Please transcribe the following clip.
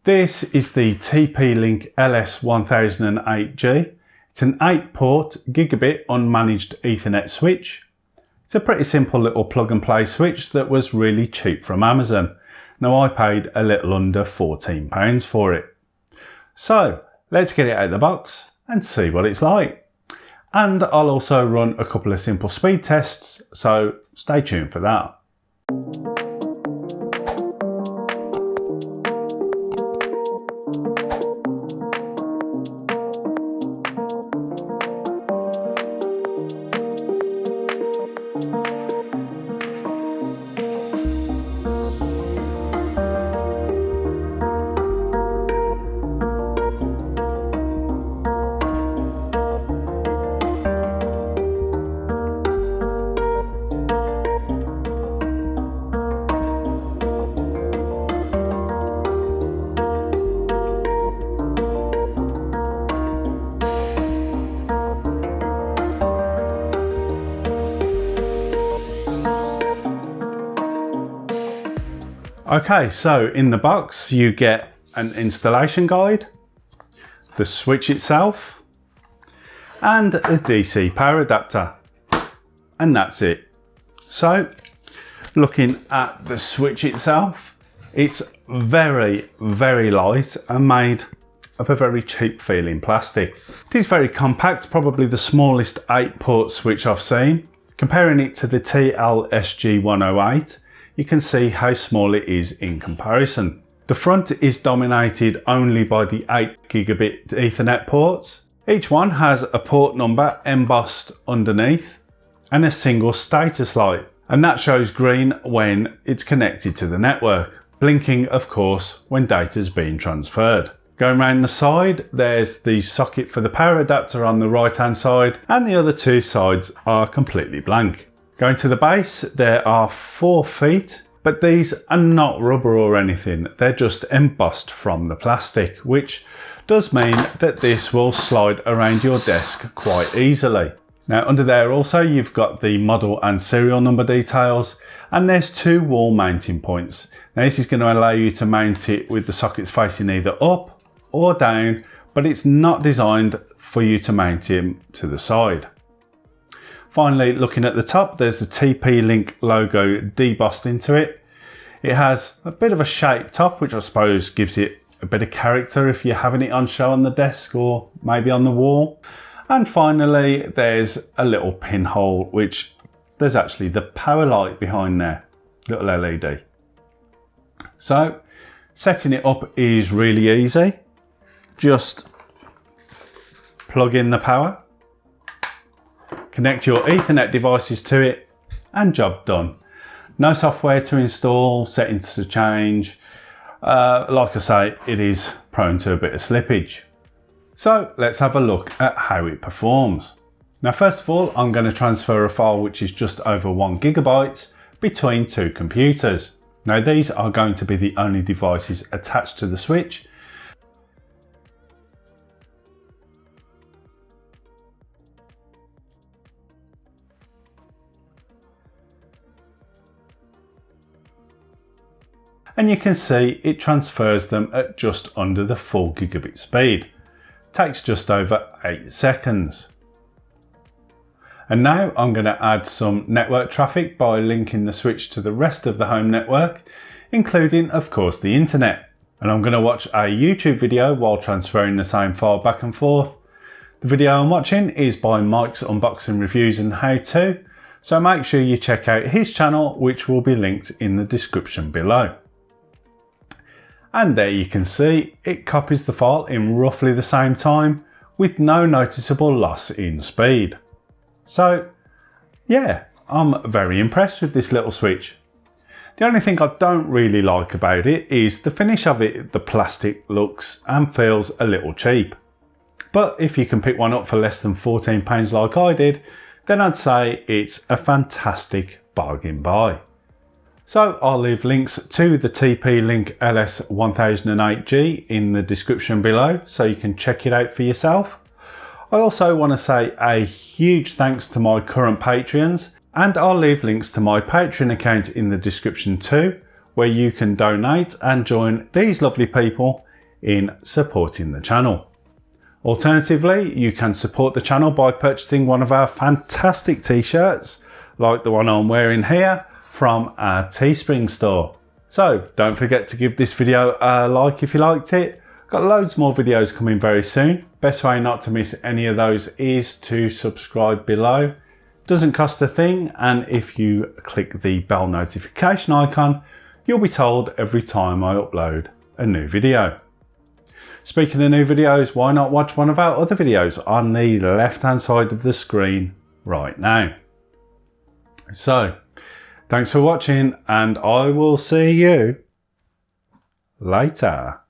This is the TP-Link LS1008G. It's an 8-port Gigabit unmanaged Ethernet switch. It's a pretty simple little plug and play switch that was really cheap from Amazon. Now I paid a little under £14 for it. So let's get it out of the box and see what it's like. And I'll also run a couple of simple speed tests, so stay tuned for that. Okay, so in the box you get an installation guide, the switch itself, and a DC power adapter, and that's it. So looking at the switch itself, it's very light and made of a very cheap feeling plastic. It is very compact, probably the smallest 8-port switch I've seen. Comparing it to the LS1008G, you can see how small it is in comparison. The front is dominated only by the 8 Gigabit Ethernet ports. Each one has a port number embossed underneath and a single status light, and that shows green when it's connected to the network, blinking of course when data is being transferred. Going around the side, there's the socket for the power adapter on the right hand side, and the other two sides are completely blank. Going to the base, there are 4 feet, but these are not rubber or anything. They're just embossed from the plastic, which does mean that this will slide around your desk quite easily. Now under there also you've got the model and serial number details, and there's 2 wall mounting points. Now this is going to allow you to mount it with the sockets facing either up or down, but it's not designed for you to mount it to the side. Finally, looking at the top, there's the TP-Link logo debossed into it. It has a bit of a shaped top, which I suppose gives it a bit of character if you're having it on show on the desk or maybe on the wall. And finally, there's a little pinhole, which there's actually the power light behind there, little LED. So setting it up is really easy. Just plug in the power, connect your Ethernet devices to it, and job done. No software to install, settings to change. Like I say, it is prone to a bit of slippage. So let's have a look at how it performs. Now first of all, I'm going to transfer a file which is just over 1 GB between 2 computers. Now these are going to be the only devices attached to the switch. And you can see it transfers them at just under the full gigabit speed. Takes just over 8 seconds. And now I'm going to add some network traffic by linking the switch to the rest of the home network, including of course the internet. And I'm going to watch a YouTube video while transferring the same file back and forth. The video I'm watching is by Mike's Unboxing Reviews and How To, so make sure you check out his channel, which will be linked in the description below. And there you can see it copies the file in roughly the same time with no noticeable loss in speed. So yeah, I'm very impressed with this little switch. The only thing I don't really like about it is the finish of it. The plastic looks and feels a little cheap. But if you can pick one up for less than £14 like I did, then I'd say it's a fantastic bargain buy. So I'll leave links to the TP-Link LS1008G in the description below so you can check it out for yourself. I also want to say a huge thanks to my current Patreons, and I'll leave links to my Patreon account in the description too, where you can donate and join these lovely people in supporting the channel. Alternatively, you can support the channel by purchasing one of our fantastic t-shirts, like the one I'm wearing here, from our Teespring store. So don't forget to give this video a like if you liked it. Got loads more videos coming very soon. Best way not to miss any of those is to subscribe below. Doesn't cost a thing, and if you click the bell notification icon, you'll be told every time I upload a new video. Speaking of new videos, why not watch one of our other videos on the left hand side of the screen right now. So, thanks for watching, and I will see you later.